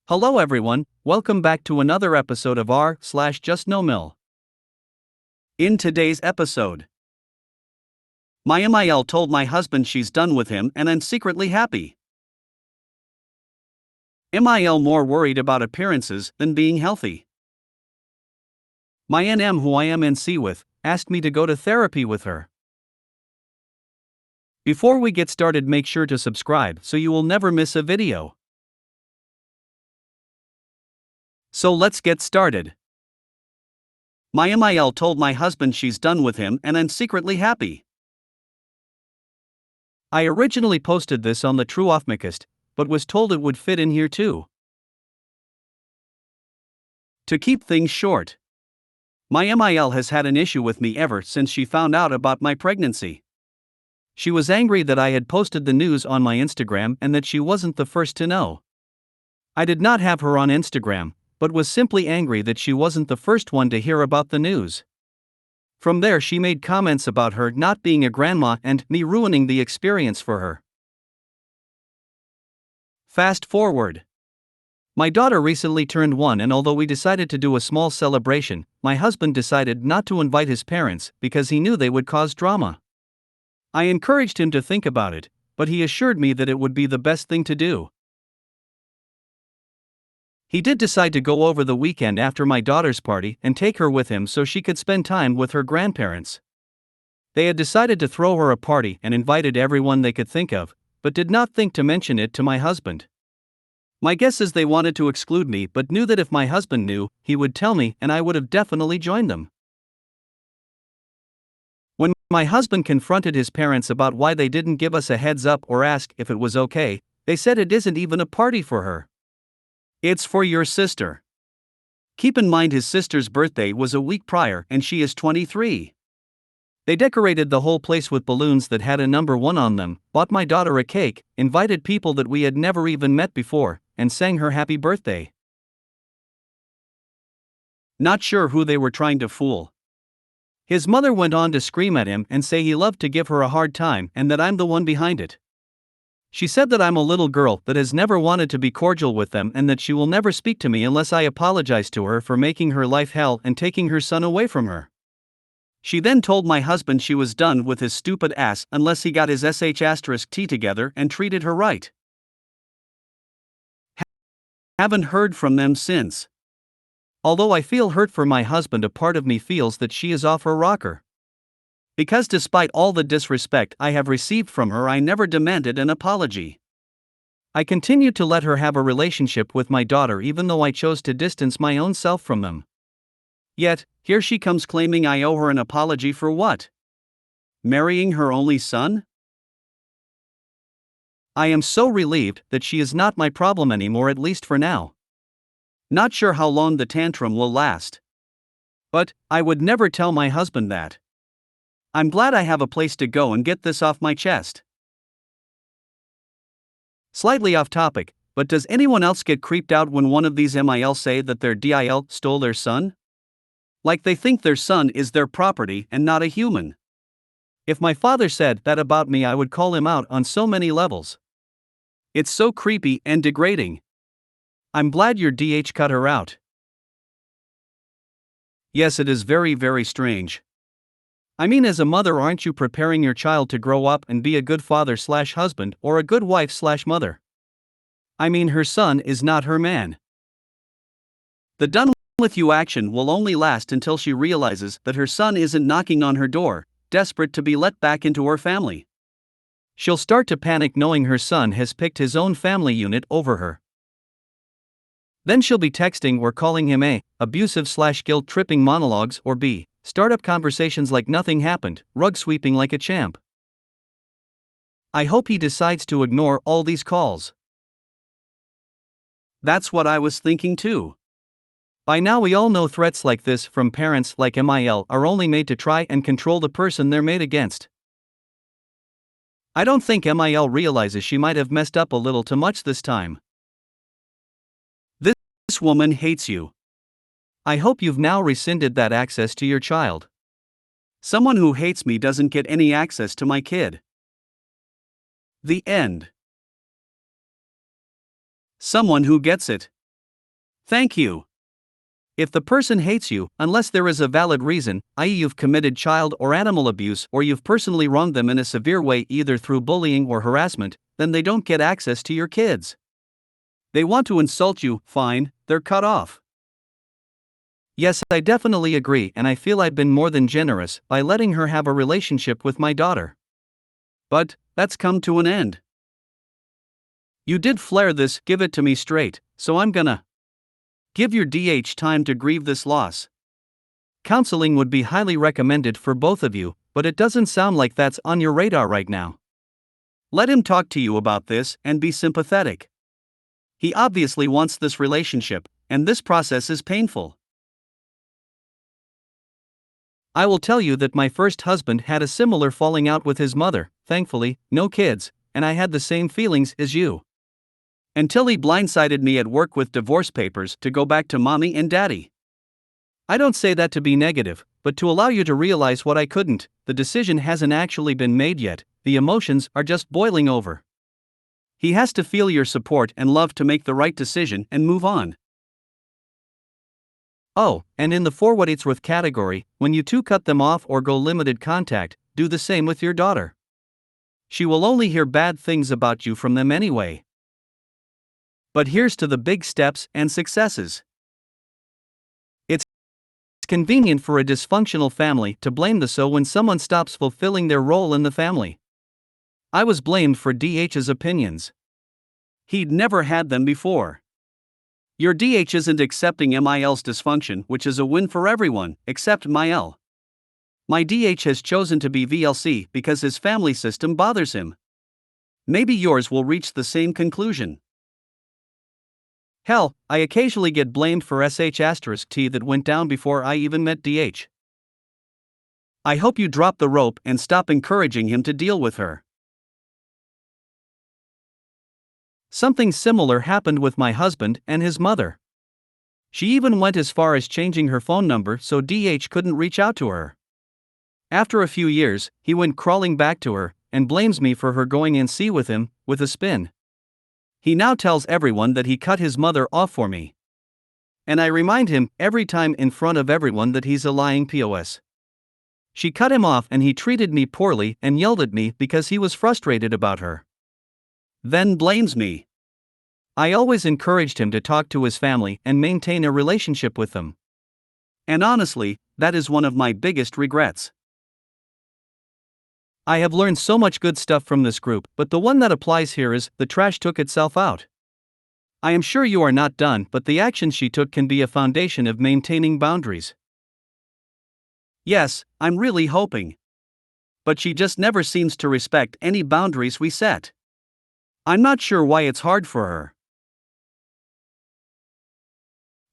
Hello everyone, welcome back to another episode of r/JustNoMil. In today's episode, my MIL told my husband she's done with him and I'm secretly happy. MIL more worried about appearances than being healthy. My NM who I am NC with, asked me to go to therapy with her. Before we get started, make sure to subscribe so you will never miss a video. So let's get started. My MIL told my husband she's done with him and I'm secretly happy. I originally posted this on the True Offmicist, but was told it would fit in here too. To keep things short, my MIL has had an issue with me ever since she found out about my pregnancy. She was angry that I had posted the news on my Instagram and that she wasn't the first to know. I did not have her on Instagram, but was simply angry that she wasn't the first one to hear about the news. From there, she made comments about her not being a grandma and me ruining the experience for her. Fast forward. My daughter recently turned 1, and although we decided to do a small celebration, my husband decided not to invite his parents because he knew they would cause drama. I encouraged him to think about it, but he assured me that it would be the best thing to do. He did decide to go over the weekend after my daughter's party and take her with him so she could spend time with her grandparents. They had decided to throw her a party and invited everyone they could think of, but did not think to mention it to my husband. My guess is they wanted to exclude me but knew that if my husband knew, he would tell me and I would have definitely joined them. When my husband confronted his parents about why they didn't give us a heads up or ask if it was okay, they said it isn't even a party for her. It's for your sister. Keep in mind his sister's birthday was a week prior and she is 23. They decorated the whole place with balloons that had a number 1 on them, bought my daughter a cake, invited people that we had never even met before, and sang her happy birthday. Not sure who they were trying to fool. His mother went on to scream at him and say he loved to give her a hard time and that I'm the one behind it. She said that I'm a little girl that has never wanted to be cordial with them and that she will never speak to me unless I apologize to her for making her life hell and taking her son away from her. She then told my husband she was done with his stupid ass unless he got his sh*t together and treated her right. Haven't heard from them since. Although I feel hurt for my husband, a part of me feels that she is off her rocker. Because despite all the disrespect I have received from her, I never demanded an apology. I continued to let her have a relationship with my daughter even though I chose to distance my own self from them. Yet, here she comes claiming I owe her an apology for what? Marrying her only son? I am so relieved that she is not my problem anymore, at least for now. Not sure how long the tantrum will last. But, I would never tell my husband that. I'm glad I have a place to go and get this off my chest. Slightly off topic, but does anyone else get creeped out when one of these MIL say that their DIL stole their son? Like they think their son is their property and not a human. If my father said that about me, I would call him out on so many levels. It's so creepy and degrading. I'm glad your DH cut her out. Yes, it is very, very strange. I mean, as a mother, aren't you preparing your child to grow up and be a good father/husband or a good wife/mother? I mean, her son is not her man. The done with you action will only last until she realizes that her son isn't knocking on her door, desperate to be let back into her family. She'll start to panic knowing her son has picked his own family unit over her. Then she'll be texting or calling him A, abusive/guilt-tripping monologues, or B, start-up conversations like nothing happened, rug sweeping like a champ. I hope he decides to ignore all these calls. That's what I was thinking too. By now we all know threats like this from parents like MIL are only made to try and control the person they're made against. I don't think MIL realizes she might have messed up a little too much this time. This woman hates you. I hope you've now rescinded that access to your child. Someone who hates me doesn't get any access to my kid. The end. Someone who gets it. Thank you. If the person hates you, unless there is a valid reason, i.e., you've committed child or animal abuse or you've personally wronged them in a severe way either through bullying or harassment, then they don't get access to your kids. They want to insult you, fine, they're cut off. Yes, I definitely agree, and I feel I've been more than generous by letting her have a relationship with my daughter. But that's come to an end. You did flare this, give it to me straight, so I'm gonna give your DH time to grieve this loss. Counseling would be highly recommended for both of you, but it doesn't sound like that's on your radar right now. Let him talk to you about this and be sympathetic. He obviously wants this relationship, and this process is painful. I will tell you that my first husband had a similar falling out with his mother, thankfully, no kids, and I had the same feelings as you. Until he blindsided me at work with divorce papers to go back to mommy and daddy. I don't say that to be negative, but to allow you to realize what I couldn't. The decision hasn't actually been made yet, the emotions are just boiling over. He has to feel your support and love to make the right decision and move on. Oh, and in the for what it's worth category, when you two cut them off or go limited contact, do the same with your daughter. She will only hear bad things about you from them anyway. But here's to the big steps and successes. It's convenient for a dysfunctional family to blame the so when someone stops fulfilling their role in the family. I was blamed for DH's opinions. He'd never had them before. Your DH isn't accepting MIL's dysfunction, which is a win for everyone, except MIL. My DH has chosen to be VLC because his family system bothers him. Maybe yours will reach the same conclusion. Hell, I occasionally get blamed for sh*t that went down before I even met DH. I hope you drop the rope and stop encouraging him to deal with her. Something similar happened with my husband and his mother. She even went as far as changing her phone number so DH couldn't reach out to her. After a few years, he went crawling back to her and blames me for her going in see with him, with a spin. He now tells everyone that he cut his mother off for me. And I remind him every time in front of everyone that he's a lying POS. She cut him off and he treated me poorly and yelled at me because he was frustrated about her. Then blames me. I always encouraged him to talk to his family and maintain a relationship with them. And honestly, that is one of my biggest regrets. I have learned so much good stuff from this group, but the one that applies here is, the trash took itself out. I am sure you are not done, but the action she took can be a foundation of maintaining boundaries. Yes, I'm really hoping. But she just never seems to respect any boundaries we set. I'm not sure why it's hard for her.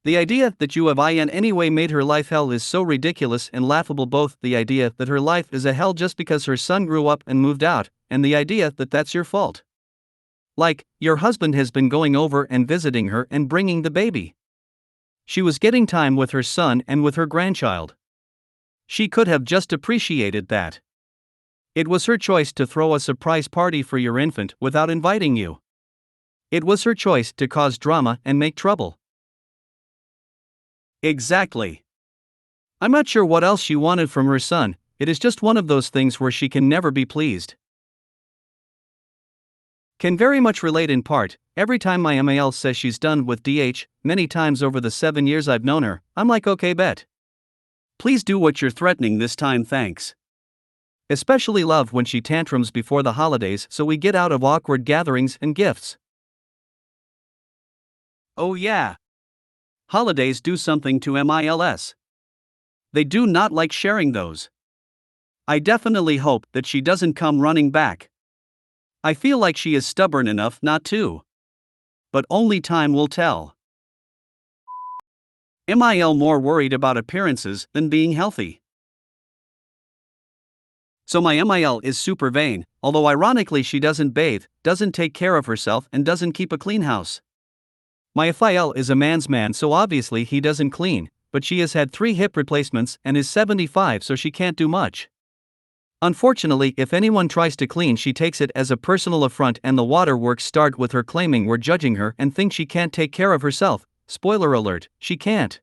The idea that you have in any way made her life hell is so ridiculous and laughable, both the idea that her life is a hell just because her son grew up and moved out, and the idea that that's your fault. Like, your husband has been going over and visiting her and bringing the baby. She was getting time with her son and with her grandchild. She could have just appreciated that. It was her choice to throw a surprise party for your infant without inviting you. It was her choice to cause drama and make trouble. Exactly. I'm not sure what else she wanted from her son. It is just one of those things where she can never be pleased. Can very much relate in part. Every time my MIL says she's done with DH, many times over the 7 years I've known her, I'm like, okay, bet. Please do what you're threatening this time, thanks. Especially love when she tantrums before the holidays so we get out of awkward gatherings and gifts. Oh yeah. Holidays do something to MILS. They do not like sharing those. I definitely hope that she doesn't come running back. I feel like she is stubborn enough not to. But only time will tell. MIL more worried about appearances than being healthy. So my MIL is super vain, although ironically she doesn't bathe, doesn't take care of herself and doesn't keep a clean house. My FIL is a man's man, so obviously he doesn't clean, but she has had 3 hip replacements and is 75, so she can't do much. Unfortunately, if anyone tries to clean, she takes it as a personal affront, and the waterworks start with her claiming we're judging her and think she can't take care of herself, spoiler alert, she can't.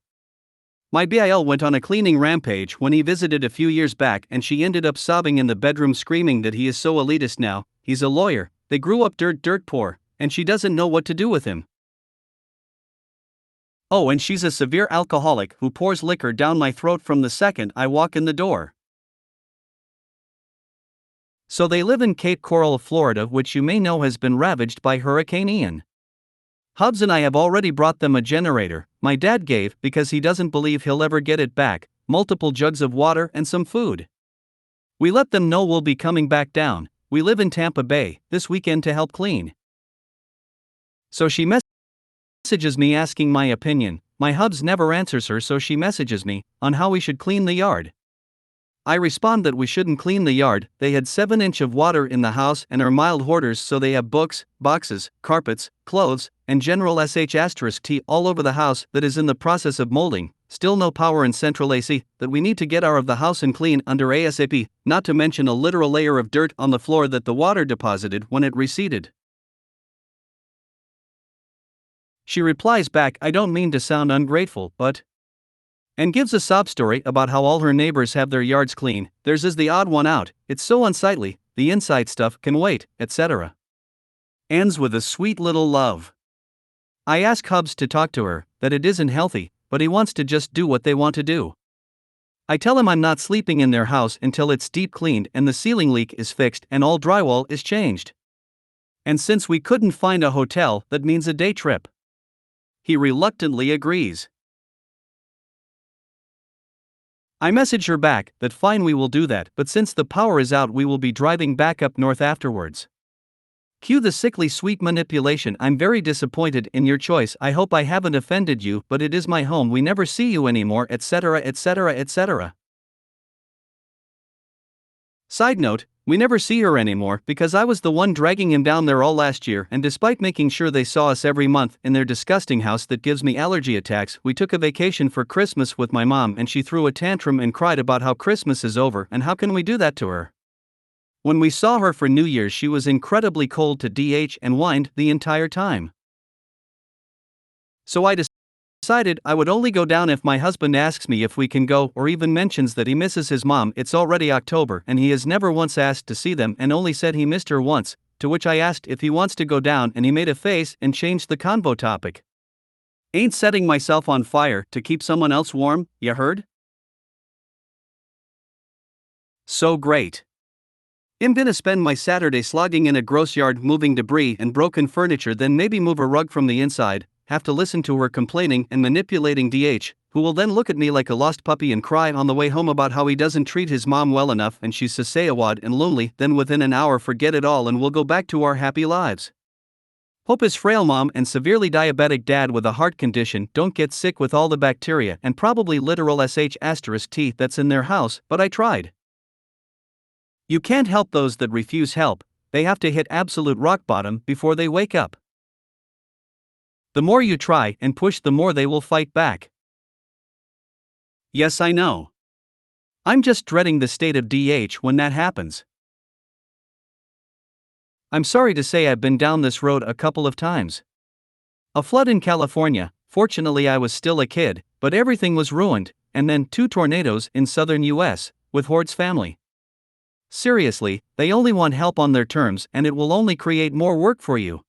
My BIL went on a cleaning rampage when he visited a few years back, and she ended up sobbing in the bedroom screaming that he is so elitist now, he's a lawyer, they grew up dirt poor, and she doesn't know what to do with him. Oh, and she's a severe alcoholic who pours liquor down my throat from the second I walk in the door. So they live in Cape Coral, Florida, which you may know has been ravaged by Hurricane Ian. Hubs and I have already brought them a generator my dad gave because he doesn't believe he'll ever get it back, multiple jugs of water and some food. We let them know we'll be coming back down. We live in Tampa Bay this weekend to help clean. So she messages me asking my opinion. My Hubs never answers her, so she messages me on how we should clean the yard. I respond that we shouldn't clean the yard. They had 7 inches of water in the house and are mild hoarders, so they have books, boxes, carpets, clothes, and general sh*t all over the house that is in the process of molding. Still no power and central AC, that we need to get out of the house and clean under ASAP, not to mention a literal layer of dirt on the floor that the water deposited when it receded. She replies back, I don't mean to sound ungrateful, but... and gives a sob story about how all her neighbors have their yards clean, theirs is the odd one out, it's so unsightly, the inside stuff can wait, etc. Ends with a sweet little love. I ask Hubs to talk to her, that it isn't healthy, but he wants to just do what they want to do. I tell him I'm not sleeping in their house until it's deep cleaned and the ceiling leak is fixed and all drywall is changed. And since we couldn't find a hotel, that means a day trip. He reluctantly agrees. I message her back that fine, we will do that, but since the power is out we will be driving back up north afterwards. Cue the sickly sweet manipulation. I'm very disappointed in your choice. I hope I haven't offended you, but it is my home. We never see you anymore, etc. etc. etc. Side note, we never see her anymore because I was the one dragging him down there all last year, and despite making sure they saw us every month in their disgusting house that gives me allergy attacks, we took a vacation for Christmas with my mom and she threw a tantrum and cried about how Christmas is over and how can we do that to her. When we saw her for New Year's, she was incredibly cold to DH and whined the entire time. So I decided I would only go down if my husband asks me if we can go or even mentions that he misses his mom. It's already October and he has never once asked to see them and only said he missed her once, to which I asked if he wants to go down and he made a face and changed the convo topic. Ain't setting myself on fire to keep someone else warm, ya heard? So great. I'm gonna spend my Saturday slogging in a gross yard moving debris and broken furniture, then maybe move a rug from the inside, have to listen to her complaining and manipulating DH, who will then look at me like a lost puppy and cry on the way home about how he doesn't treat his mom well enough and she's sasayawad and lonely, then within an hour forget it all and we'll go back to our happy lives. Hope his frail mom and severely diabetic dad with a heart condition don't get sick with all the bacteria and probably literal sh*t that's in their house, but I tried. You can't help those that refuse help, they have to hit absolute rock bottom before they wake up. The more you try and push, the more they will fight back. Yes, I know. I'm just dreading the state of DH when that happens. I'm sorry to say I've been down this road a couple of times. A flood in California, fortunately I was still a kid, but everything was ruined, and then 2 tornadoes in southern US, with Horde's family. Seriously, they only want help on their terms and it will only create more work for you.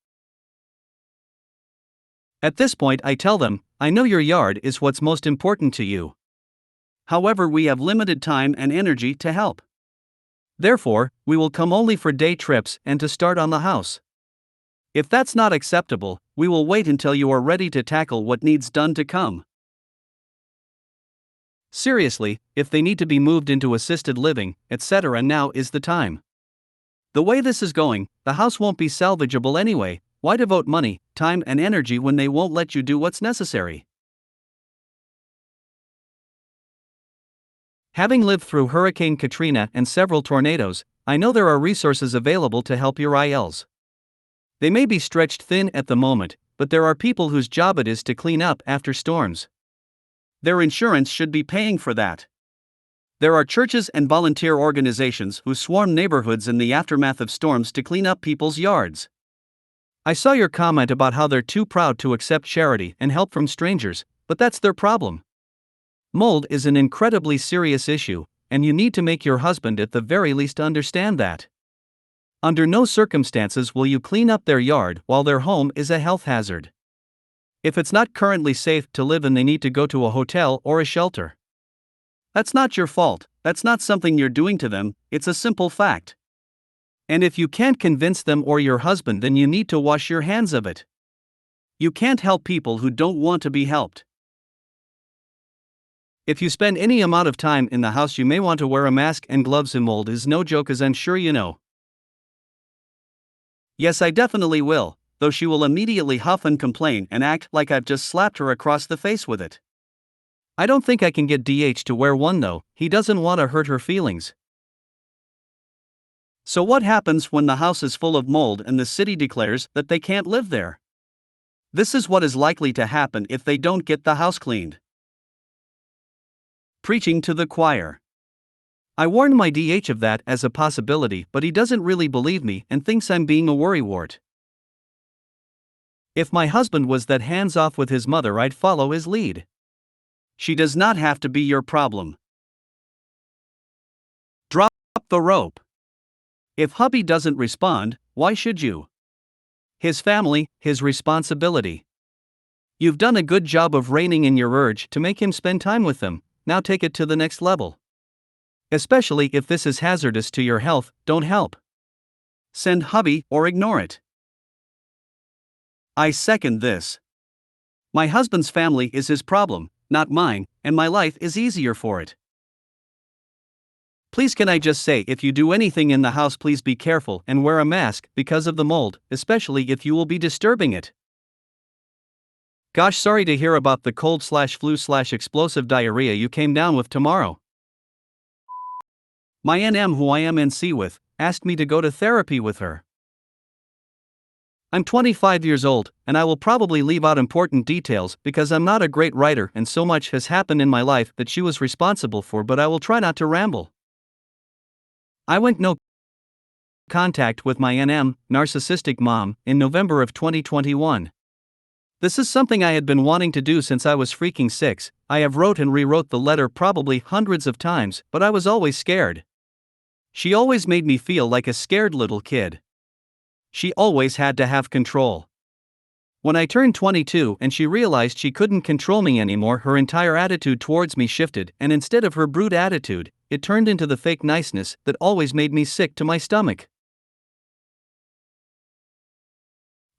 At this point I tell them, I know your yard is what's most important to you. However, we have limited time and energy to help. Therefore, we will come only for day trips and to start on the house. If that's not acceptable, we will wait until you are ready to tackle what needs done to come. Seriously, if they need to be moved into assisted living, etc., now is the time. The way this is going, the house won't be salvageable anyway. Why devote money, time, and energy when they won't let you do what's necessary? Having lived through Hurricane Katrina and several tornadoes, I know there are resources available to help your ILs. They may be stretched thin at the moment, but there are people whose job it is to clean up after storms. Their insurance should be paying for that. There are churches and volunteer organizations who swarm neighborhoods in the aftermath of storms to clean up people's yards. I saw your comment about how they're too proud to accept charity and help from strangers, but that's their problem. Mold is an incredibly serious issue, and you need to make your husband at the very least understand that. Under no circumstances will you clean up their yard while their home is a health hazard. If it's not currently safe to live in, they need to go to a hotel or a shelter. That's not your fault, that's not something you're doing to them, it's a simple fact. And if you can't convince them or your husband, then you need to wash your hands of it. You can't help people who don't want to be helped. If you spend any amount of time in the house, you may want to wear a mask and gloves. Mold is no joke, as I'm sure you know. Yes, I definitely will, though she will immediately huff and complain and act like I've just slapped her across the face with it. I don't think I can get DH to wear one though, he doesn't want to hurt her feelings. So what happens when the house is full of mold and the city declares that they can't live there? This is what is likely to happen if they don't get the house cleaned. Preaching to the choir. I warned my DH of that as a possibility, but he doesn't really believe me and thinks I'm being a worrywart. If my husband was that hands-off with his mother, I'd follow his lead. She does not have to be your problem. Drop the rope. If hubby doesn't respond, why should you? His family, his responsibility. You've done a good job of reining in your urge to make him spend time with them, now take it to the next level. Especially if this is hazardous to your health, don't help. Send hubby or ignore it. I second this. My husband's family is his problem, not mine, and my life is easier for it. Please, can I just say, if you do anything in the house, please be careful and wear a mask because of the mold, especially if you will be disturbing it. Gosh, sorry to hear about the cold/flu/explosive diarrhea you came down with tomorrow. My NM, who I am NC with, asked me to go to therapy with her. I'm 25 years old, and I will probably leave out important details because I'm not a great writer and so much has happened in my life that she was responsible for, but I will try not to ramble. I went no contact with my NM, narcissistic mom, in November of 2021. This is something I had been wanting to do since I was freaking 6. I have wrote and rewrote the letter probably hundreds of times, but I was always scared. She always made me feel like a scared little kid. She always had to have control. When I turned 22 and she realized she couldn't control me anymore, her entire attitude towards me shifted, and instead of her brute attitude, it turned into the fake niceness that always made me sick to my stomach.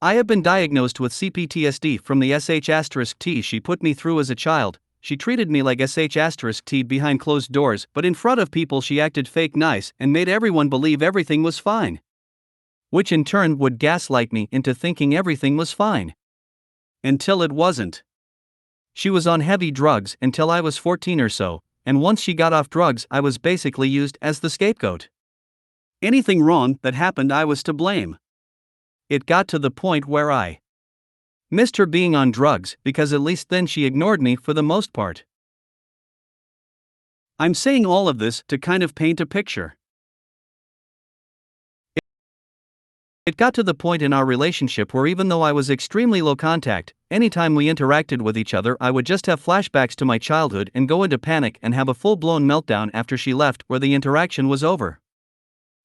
I have been diagnosed with CPTSD from the sh*T she put me through as a child. She treated me like sh*T behind closed doors, but in front of people she acted fake nice and made everyone believe everything was fine. Which in turn would gaslight me into thinking everything was fine. Until it wasn't. She was on heavy drugs until I was 14 or so, and once she got off drugs, I was basically used as the scapegoat. Anything wrong that happened, I was to blame. It got to the point where I missed her being on drugs, because at least then she ignored me for the most part. I'm saying all of this to kind of paint a picture. It got to the point in our relationship where even though I was extremely low contact, anytime we interacted with each other, I would just have flashbacks to my childhood and go into panic and have a full-blown meltdown after she left, where the interaction was over.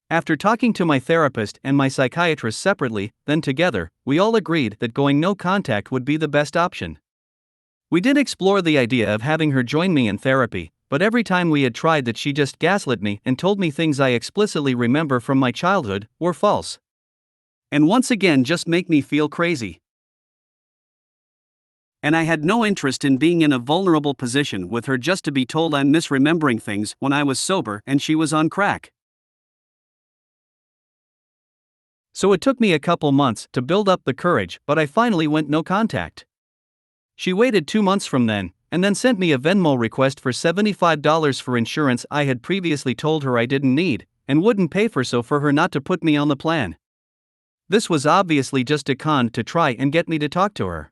After talking to my therapist and my psychiatrist separately, then together, we all agreed that going no contact would be the best option. We did explore the idea of having her join me in therapy, but every time we had tried that, she just gaslit me and told me things I explicitly remember from my childhood were false. And once again just make me feel crazy. And I had no interest in being in a vulnerable position with her just to be told I'm misremembering things when I was sober and she was on crack. So it took me a couple months to build up the courage, but I finally went no contact. She waited 2 months from then, and then sent me a Venmo request for $75 for insurance I had previously told her I didn't need, and wouldn't pay for, so for her not to put me on the plan. This was obviously just a con to try and get me to talk to her.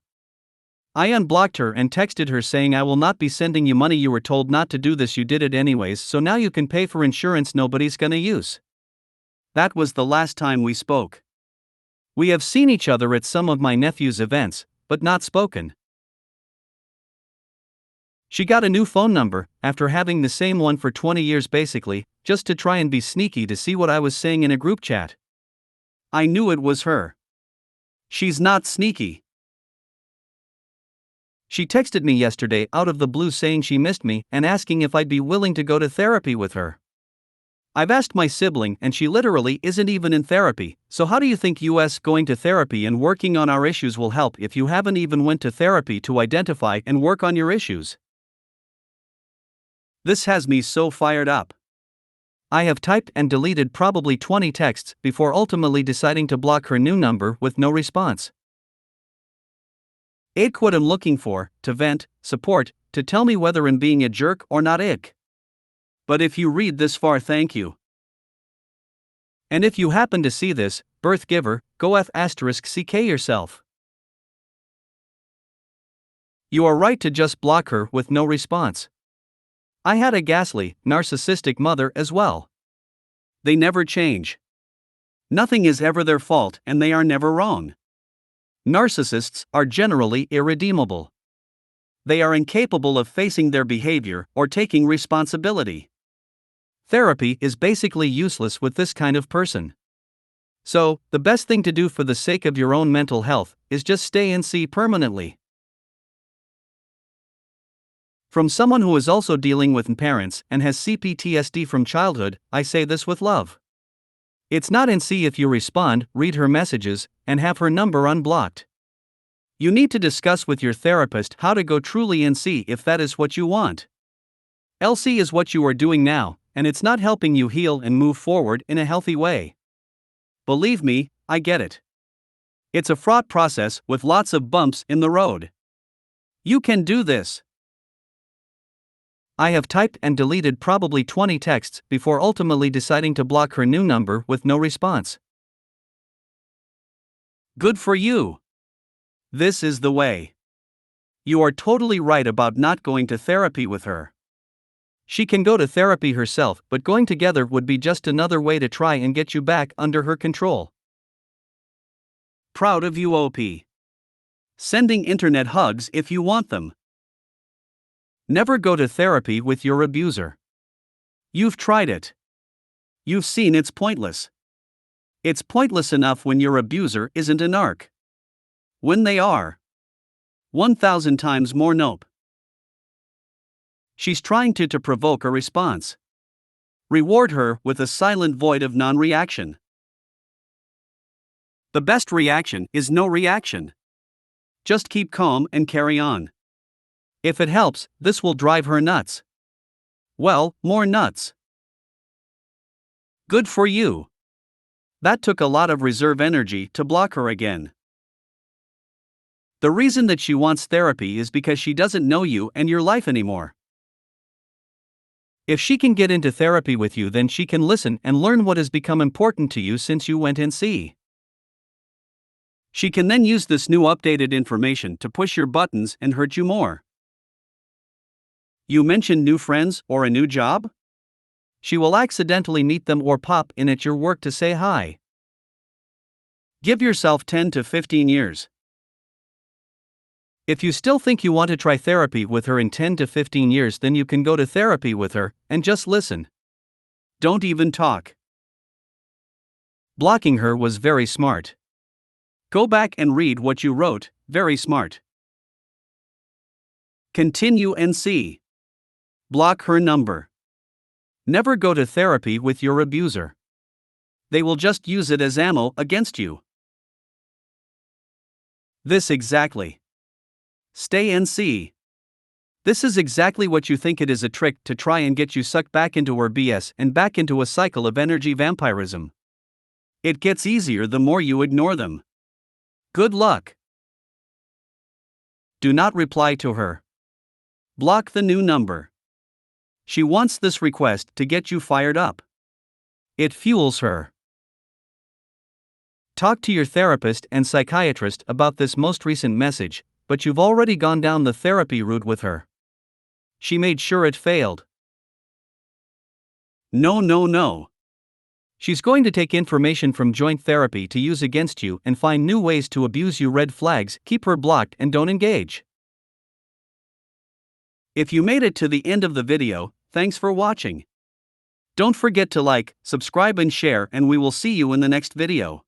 I unblocked her and texted her saying, I will not be sending you money, you were told not to do this, you did it anyways, so now you can pay for insurance nobody's gonna use. That was the last time we spoke. We have seen each other at some of my nephew's events, but not spoken. She got a new phone number, after having the same one for 20 years basically, just to try and be sneaky to see what I was saying in a group chat. I knew it was her. She's not sneaky. She texted me yesterday out of the blue saying she missed me and asking if I'd be willing to go to therapy with her. I've asked my sibling and she literally isn't even in therapy, so how do you think us going to therapy and working on our issues will help if you haven't even went to therapy to identify and work on your issues? This has me so fired up. I have typed and deleted probably 20 texts before ultimately deciding to block her new number with no response. Ick what I'm looking for, to vent, support, to tell me whether I'm being a jerk or not ick. But if you read this far, thank you. And if you happen to see this, birth giver, go *CK yourself. You are right to just block her with no response. I had a ghastly, narcissistic mother as well. They never change. Nothing is ever their fault and they are never wrong. Narcissists are generally irredeemable. They are incapable of facing their behavior or taking responsibility. Therapy is basically useless with this kind of person. So, the best thing to do for the sake of your own mental health is just stay NC permanently. From someone who is also dealing with parents and has CPTSD from childhood, I say this with love. It's not NC if you respond, read her messages, and have her number unblocked. You need to discuss with your therapist how to go truly NC if that is what you want. LC is what you are doing now, and it's not helping you heal and move forward in a healthy way. Believe me, I get it. It's a fraught process with lots of bumps in the road. You can do this. I have typed and deleted probably 20 texts before ultimately deciding to block her new number with no response. Good for you. This is the way. You are totally right about not going to therapy with her. She can go to therapy herself, but going together would be just another way to try and get you back under her control. Proud of you, OP. Sending internet hugs if you want them. Never go to therapy with your abuser. You've tried it. You've seen it's pointless. It's pointless enough when your abuser isn't a narc. When they are, 1,000 times more nope. She's trying to provoke a response. Reward her with a silent void of non-reaction. The best reaction is no reaction. Just keep calm and carry on. If it helps, this will drive her nuts. Well, more nuts. Good for you. That took a lot of reserve energy to block her again. The reason that she wants therapy is because she doesn't know you and your life anymore. If she can get into therapy with you, then she can listen and learn what has become important to you since you went NC. She can then use this new updated information to push your buttons and hurt you more. You mentioned new friends or a new job? She will accidentally meet them or pop in at your work to say hi. Give yourself 10 to 15 years. If you still think you want to try therapy with her in 10 to 15 years, then you can go to therapy with her and just listen. Don't even talk. Blocking her was very smart. Go back and read what you wrote, very smart. Continue NC. Block her number. Never go to therapy with your abuser. They will just use it as ammo against you. This exactly. Stay NC. This is exactly what you think it is, a trick to try and get you sucked back into her BS and back into a cycle of energy vampirism. It gets easier the more you ignore them. Good luck. Do not reply to her. Block the new number. She wants this request to get you fired up. It fuels her. Talk to your therapist and psychiatrist about this most recent message, but you've already gone down the therapy route with her. She made sure it failed. No. She's going to take information from joint therapy to use against you and find new ways to abuse you. Red flags, keep her blocked and don't engage. If you made it to the end of the video, thanks for watching. Don't forget to like, subscribe and share, and we will see you in the next video.